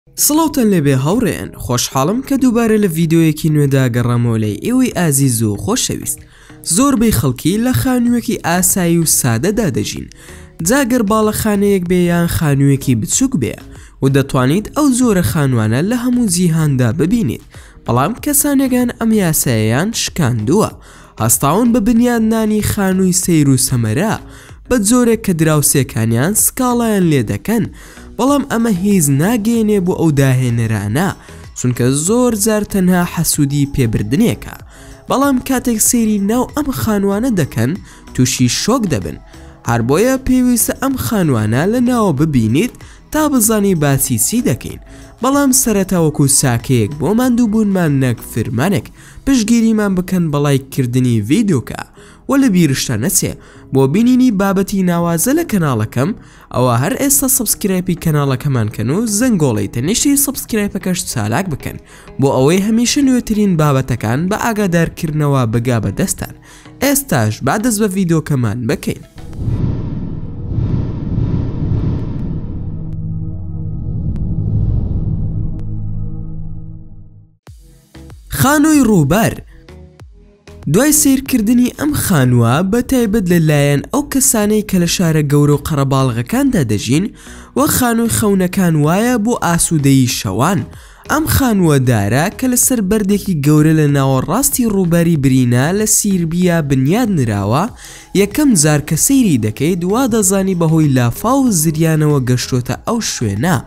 سڵاوتان لێبێ هاوڕێیان خۆشحاڵم کە دووبارە لە ڤیدیۆیەکی نوێدا گەڕامەوە لای ئێوەی ئازیز و خۆشەویست. زۆربەی خەڵکی لە خانوویەکی ئاسایی و سادەدا دەژین، جاگەر باڵەخانەیەک بێ یان خانوویەکی بچووک بێ و دەتوانیت ئەو زۆرە خانوانە لە هەموو جیهاندا ببینیت. بەڵام کەسانێکان ئەم یاسایەیان شکاندووە، هەستاون بە بنیادنانی خانووی سەیر و سەمەرە بە جۆرێک کە دراوسێکانیان سکاڵایان لێ دەکەن. بەڵام ئەمە هیچ ناگەێنێ بۆ ئەو داهێنەرانە، چونکە زۆر جار تەنها حەسوودی پێبردنێکە. بەڵام کاتێک سەیری ناو ئەم خانوانە دەکەن تووشی شۆک دەبن. هەر بۆیە پێویستە ئەم خانوانە لە ناوە ببینیت تا بزانی باسی چی دەکەین. بەڵام سەرەتا وەکو ساکەیەک بۆ ماندووبوونمان نەک فرمانێک پشتگیریمان بکەن بەڵایکردنی ڤیدیۆکە و لە بیرشتە نەچێ بۆ بینینی بابەتی ناوازە لە کەناڵەکەم. ئەوە هەر ئێستا سبسکرایبی کەناڵەکەمان کەن و زەنگۆڵی تەنیشتی سبسکرایبەکەش چالاک بکەن بۆ ئەوەی هەمیشە نوێترین بابەتەکان بە ئاگادارکردنەوە بگا بە دەستان. ئێستاش با دەست بە ڤیدیۆکەمان بکەین. خانووی ڕووبار. دوای سیرکردنی ئەم خانووە بە تایبەت لەلایەن ئەو کەسانەی کە لە شارە گەورە و قەرەباڵغەکاندا دەژین وە خانووی خەونەکان وایە بۆ ئاسوودەیی شەوان. ئەم خانووە دارە کە لەسەر بەردێکی گەورە لە ناوەڕاستی ڕووباری برینە لە سیربیا بنیاد نراوە. یەکەم جار کە سەیری دەکەیت وا دەزانی بەهۆی لافا و زریانەوە گەشتۆتە ئەو شوێنە،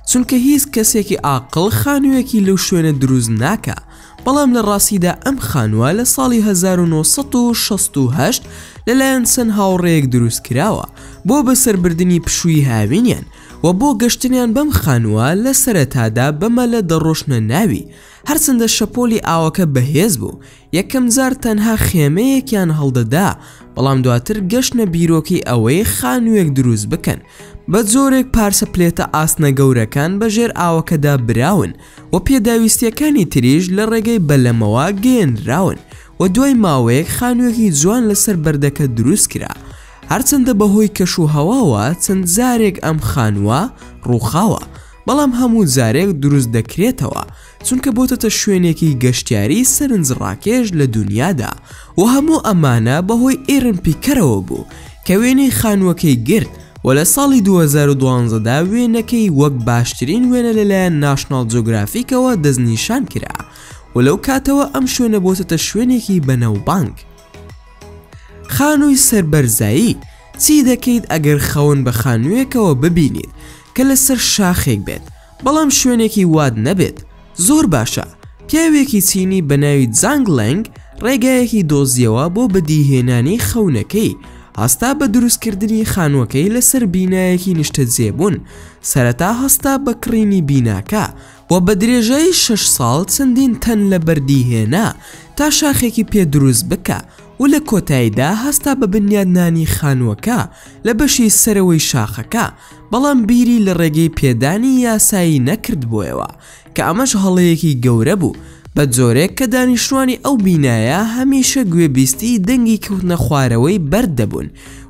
چونکە هیچ کەسێکی عاقڵ خانوویەکی لەو شوێنە دروست ناکە. بەڵام لە ڕاستیدا ئەم خانووە لە ساڵی 1968 لەلایەن چەند هاوڕێیەک دروست کراوە بۆ بەسەربردنی پشووی هاوینیان و بۆ گەشتنیان بەم خانووە لە سەرەتادا بەمەلە دەڕۆشنە ناوی. هەرچەندە شەپۆلی ئاوەکە بەهێز بوو، یەکەم جار تەنها خێمەیەکیان هەڵدەدا، بەڵام دواتر گەشتنە بیرۆکی ئەوەی خانوویەک دروست بکەن. بە جۆرێک پارسە پلێتە ئاسنە گەورەکان بەژێر ئاوەکەدا براون و پێداویستیەکانی تریش لە ڕێگەی بەلەمەوە گەێنراون و دوای ماوەیەک خانوویەکی جوان لەسەر بەردەکە دروست کرا. هەرچەندە بەهۆی کەش و هەواوە چەند جارێک ئەم خانووە ڕووخاوە، بەڵام هەموو جارێک دروست دەکرێتەوە چونکە بۆتە شوێنێکی گەشتیاری سەرنجڕاکێش لە دنیادا. و هەموو ئەمانە بەهۆی ئێرن پیکەرەوە بوو کە وێنەی خانووەکەی گرت و لە ساڵی 2012دا وێنەکەی وەک باشترین وێنە لەلایەن ناشناڵ جۆگرافیکەوە دەستنیشان کرا و لەو کاتەوە ئەم شوێنە بۆتە شوێنێکی بەنەوبانگ. خانووی سەربەرزایی. چی دەکەیت ئەگەر خەون بە خانوویەکەوە ببینیت کە لەسەر شاخێک بێت بەڵام شوێنێکی واد نەبێت؟ زۆر باشە. پیاوێکی چینی بە ناوی جانگ لەنگ ڕێگایەکی دۆزیەوە بۆ بەدیهێنانی خەونەکەی. هەستا بە دروستکردنی خانووەکەی لەسەر بینایەکی نیشتەجێبوون. سەرەتا هەستا بە کڕینی بیناکە و بە درێژایی 6 ساڵ چەندین تەن لە بەردیهێنا تا شاخێکی پێ دروست بکە و لە کۆتاییدا هەستا بە بنیادنانی خانووەکە لە بەشی سەرەوەی شاخەکە. بەڵام بیری لە ڕێگەی پێدانی یاسایی نەکرد بۆیەوە کە ئەمەش هەڵەیەکی گەورە بوو بە جۆرێک کە دانیشتوانی ئەو بینایە هەمیشە گوێبیستی دەنگی کەوتنە خوارەوەی بەرد دەبوون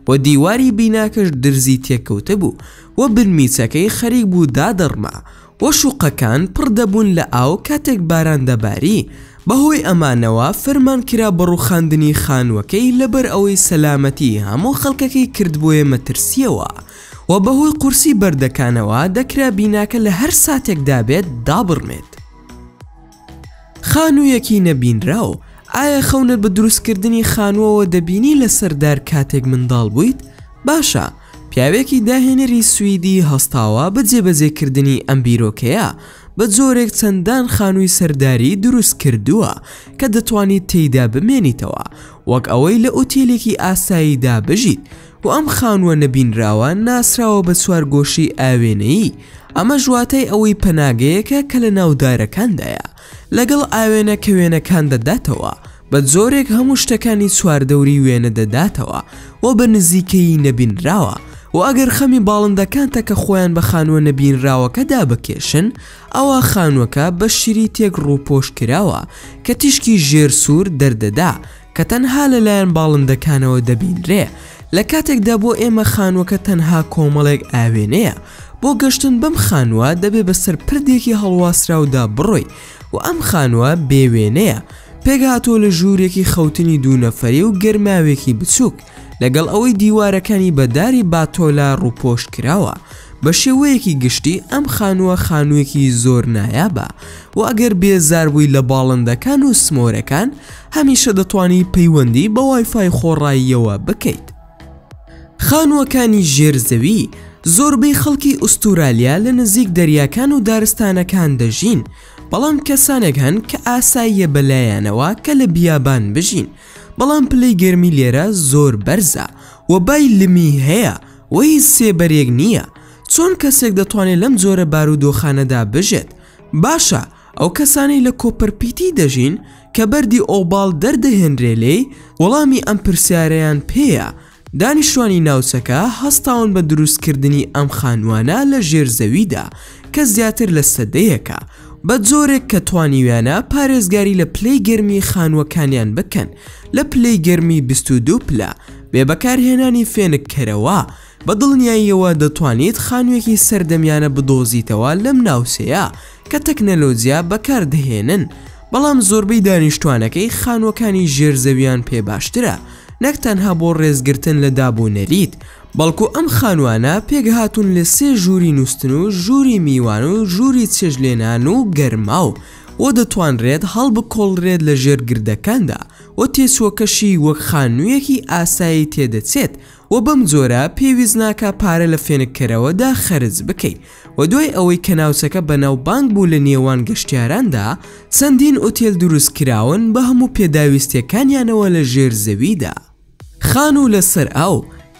و دیواری بیناکەش درزی تێکەوتە بوو و بنمیچەکەی خەریک بوو دادەڕما و شوقەکان پڕ دەبوون لە ئاو کاتێک باران دەباری. بەهۆی ئەمانەوە فەرمان کرا بەڕووخاندنی خانووەکەی لەبەر ئەوەی سەلامەتی هەموو خەڵکەکەی کردبووە مەترسیەوە و بەهۆی قورسی بەردەکانەوە دەکرا بیناکە لە هەر ساتێکدا بێت دابڕمێت. خانوویەکی نەبینراو. ئایا خەونت بە دروستکردنی خانووەوە دەبینی لە سەردار کاتێک منداڵ بوویت؟ باشە. پیاوێکی داهێنەری سویدی هەستاوە بە جێبەجێکردنی ئەم بیرۆکەیە بە جۆرێک چەندان خانووی سەرداری دروست کردووە کە دەتوانیت تێیدا بمێنیتەوە وەک ئەوەی لە ئوتێلێکی ئاساییدا بژیت. و ئەم خانووە نەبینراوە ناسراوە بە چوارگۆشی ئاوێنەیی. ئەمە ژواتەی ئەوەی پەناگەیەکە کە لە ناودارەکاندایە لەگەڵ ئاوێنە کە وێنەکان دەداتەوە بە جۆرێک هەموو شتەکانی چواردەوری وێنە دەداتەوە و بە نزیکەی نەبینراوە. و ئەگەر خەمی باڵندەکانتە کە خۆیان بە خانووە نەبینراوەکەدا بکێشن ئەوە خانووەکە بە شیری تێک ڕووپۆش کراوە کە تیشکی ژێر سوور دەردەدا کە تەنها لەلایەن باڵندەکانەوە دەبینرێ. لە کاتێکدا بۆ ئێمە خانووەکە تەنها کۆمەڵێک ئاوێنەیە بۆ گەشتن بەم خانووە دەبێ بەسەر پردێکی هەڵواسراودا بڕۆی و ئەم خانووە بێوێنەیە پێکهاتۆ لە ژوورێکی خەوتنی دوو نەفەری و گەرماوێکی بچووک لەگەڵ ئەوەی دیوارەکانی بەداری باتۆلا ڕووپۆش کراوە. بە شێوەیەکی گشتی ئەم خانووە خانوویەکی زۆر نایابە و ئەگەر بێزار بووی لە باڵندەکان و سمۆرەکان هەمیشە دەتوانی پەیوەندی بە وایفای خۆڕاییەوە بکەیت. خانووەکانی ژێرزەوی زۆربەی خەڵکی ئوستورالیا لە نزیک دەریاکان و دارستانەکان دەژین، بەڵام کەسانێک هەن کە ئاساییە بەلایەنەوە کە لە بیابان بژین، بەڵام پلەی گەرمی لێرە زۆر بەرزە و بای لمی هەیە و هیچ سێبەرێک نییە. چۆن کەسێک دەتوانێت لەم جۆرە بارودۆخانەدا بژێت؟ باشە ئەو کەسانەی لە کۆپەرپیتی دەژین کە بەردی ئۆباڵ دەردەهێنرێ لێی وەڵامی ئەم پرسیارەیان پێیە. دانیشتوانی ناوچەکە هەستاون بە دروستکردنی ئەم خانووانە لە ژێرزەویدا کە زیاتر لە سەدەیەکە بە جۆرێک کە توانیویانە پارێزگاری لە پلەی گەرمی خانووەکانیان بکەن لە پلەی گەرمی 22 پلە بێ بەکارهێنانی فێنکەرەوە. بە دڵنیاییەوە دەتوانیت خانوویەکی سەردەمیانە بدۆزیتەوە لەم ناوسەیە کە تەکنەلۆجیا بەکاردەهێنن، بەڵام زۆربەی دانیشتوانەکەی خانووەکانی ژێرزەویان پێ باشترە نەک تەنها بۆ ڕێزگرتن لە دابوونەریت، بەڵکو ئەم خانووانە پێکهاتوون لە 3 ژووری نووستن و ژووری میوان و ژووری چێژلێنان و گەرماو و دەتوانرێت هەڵبکۆڵرێت لە ژێرگردەکاندا و تێچووەکەشی وەک خانوویەکی ئاسایی تێدەچێت و بەم جۆرە پێویست ناکە پارە لە فێنکەرەوەدا خەرج بکەیت و دوای ئەوەی کە ناوچەکە بەناوبانگ بوو لە نێوان گەشتیاراندا چەندین ئوتێل دروست کراون بە هەموو پێداویستیەکانیانەوە لە ژێرزەویدا. خانوو لەسەر ئەو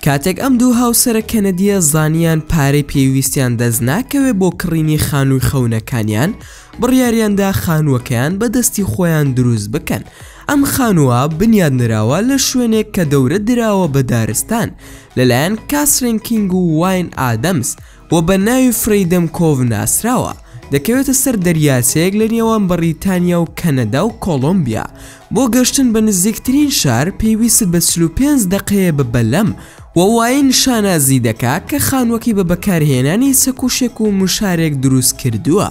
کاتێک ئەم دوو هاوسەرە کەنەدیە زانیان پارەی پێویستیان دەست ناکەوێت بۆ کڕینی خانووی خەونەکانیان بڕیاریاندا خانووەکەیان بەدەستی خۆیان دروست بکەن. ئەم خانووە بنیاد نراوە لە شوێنێک کە دەورە دراوە بە دارستان لەلایەن کاسرین کینگ و واین ئادەمز و بە ناوی فریدەم کۆڤ ناسراوە. دەکەوێتە سەر دەریاچەیەک لە نێوان بەریتانیا و کەنەدا و کۆلۆمبیا. بۆ گەشتن بە نزیکترین شار پێویست بە 45 دقەیە ببەلەم و واین شانازی دەکا کە خانووەکی بە بەکارهێنانی سەکوشێک و مشارێک دروست کردووە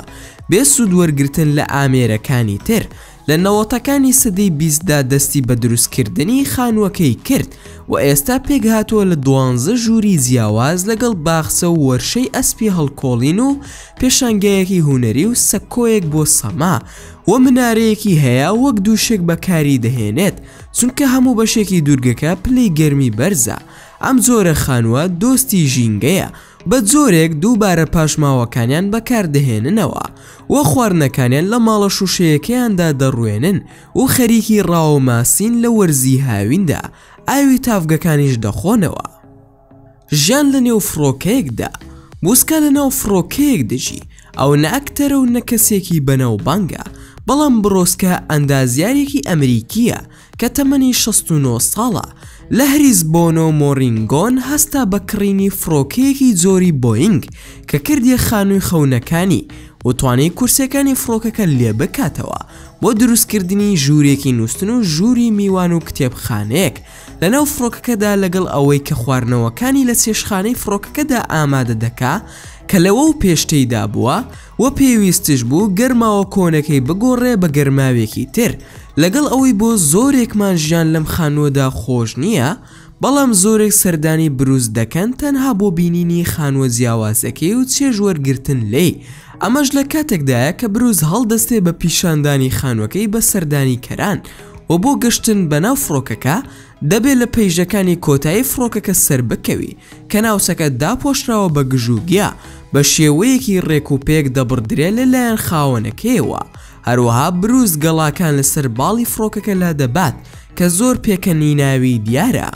بێ سوودوەرگرتن لە ئامێرەکانی تر. لە نەوەتەکانی سەدەی 20دا دەستی بە دروستکردنی خانووەکەی کرد و ئێستا پێکهاتووە لە 12 ژووری جیاواز لەگەڵ باخچە و وەرشەی ئەسپی هەڵکۆڵین و پێشانگەیەکی هونەری و سەکۆیەک بۆ سەما و منارەیەکی هەیە وەک دووشێک بەکاری دەهێنێت چونکە هەموو بەشێکی دوورگەکە پلەی گەرمی بەرزە. ئەم جۆرە خانووە دۆستی ژینگەیە بە جۆرێک دووبارە پاشماوەکانیان بەکاردەهێننەوە و خواردنەکانیان لە ماڵە شوشەیەکەیاندا دەڕوێنن و خەریکی ڕاوماسین لە وەرزی هاویندا ئاوی تافگەکانیش دەخۆنەوە. ژیان لە نێو فڕۆکەیەکدا بوسکە لە ناو فڕۆکەیەک دەژی ئەو نەئەکتەرە و نەکەسێکی بەناو بانگە، بەڵام برۆسکە ئەندازیارێکی ئەمریکیە کە تەمەنی 69 ساڵە لە هریزبۆنۆ مۆرینگۆن هەستا بە کڕینی فڕۆکەیەکی جۆری بۆینگ کە کردیە خانووی خەونەکانی و توانای کورسەکانی فڕۆکەکە لێ بکاتەوە بۆ دروستکردنی ژوورێکی نووستن و ژووری میوان و کتێبخانەیەک لەناو فڕۆکەکەدا لەگەڵ ئەوەی کە خواردنەوەکانی لە چێشخانەی فڕۆکەکەدا ئامادە دەکا کە لەوە و پێشتەیدا بووە و پێویستش بوو گەرماوە کۆنەکەی بگۆڕێ بە گەرماوێکی تر لەگەڵ ئەوەی بۆ زۆرێکمان ژیان لەم خانووەدا خۆش نییە، بەڵام زۆرێک سەردانی بروز دەکەن تەنها بۆ بینینی خانووە جیاوازەکەی و چێژوەرگرتن لێی. ئەمەش لە کاتێکدایە کە بروز هەڵدەستێ بە پیشاندانی خانووەکەی بە سەردانی کەران و بۆ گەشتن بەناو فڕۆکەکە دەبێت لە پەیژەکانی کۆتایی فڕۆکەکە سەر بکەوی کە ناوچەکە داپۆشراوە بە گژوگیا بە شێوەیەکی ڕێک و پێک دەبڕدرێت لەلایەن خاوەنەکەیەوە. هەروەها بروز گەڵاکان لەسەر باڵی فڕۆکەکە لا دەبات کە زۆر پێکەنی ناوی دیارە.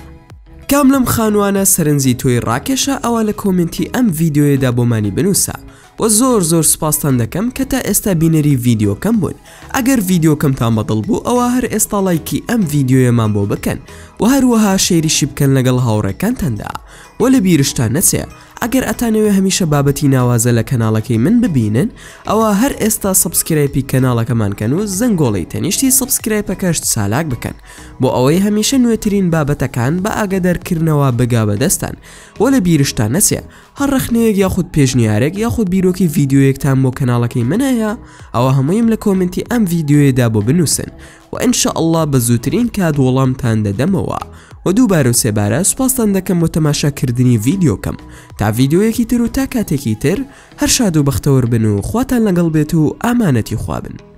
کام لەم خانووانە سەرنجی تۆی ڕاکێشە ئەوە لە کۆمنتی ئەم ڤیدیۆیەدا بۆمانی بنووسە و زۆر سپاستان دەکەم کە تا ئێستا بینەری ڤیدیۆکەم بوون. ئەگەر ڤیدیۆکەمتان بەدڵ بوو ئەوە هەر ئێستا لایکی ئەم ڤیدیۆیەمان بۆ بکەن و هەروەها شێریشی بکەن لەگەڵ هاوڕێکانتاندا و لە بیرشتان نەچێ ئەگەر ئەتانەوێ هەمیشە بابەتی ناوازە لە کەناڵەکەی من ببینن ئەوە هەر ئێستا سبسکرایبی کەناڵەکەمانکەن و زەنگۆڵی تەنیشتی سبسکرایبەکەش سالاک بکەن بۆ ئەوەی هەمیشە نوێترین بابەتەکان بە ئاگادارکردنەوە بگا بەدەستان و لە بیرشتان نەچێ هەر ڕخنەیەک یاخود پێشنیارێک یاخود بیرۆکی ڤیدیۆیەکتان بۆ کەناڵەکەی من هەیە ئەوە هەموویم لە کۆمنتی ئەم ڤیدیۆیەدا بۆ بنووسن و ئینشاءالله بە زووترین کات وەڵامتان دەدەمەوە و دووبارە و سێبارە سوپاستان دەکەم بۆ تەماشاکردنی ڤیدیۆکەم تا ڤیدیۆیەکی تر و تا کاتێکی تر هەر شاد و بەختەوەر بن و خواتان لەگەڵ بێت و ئامانەتی خوا بن.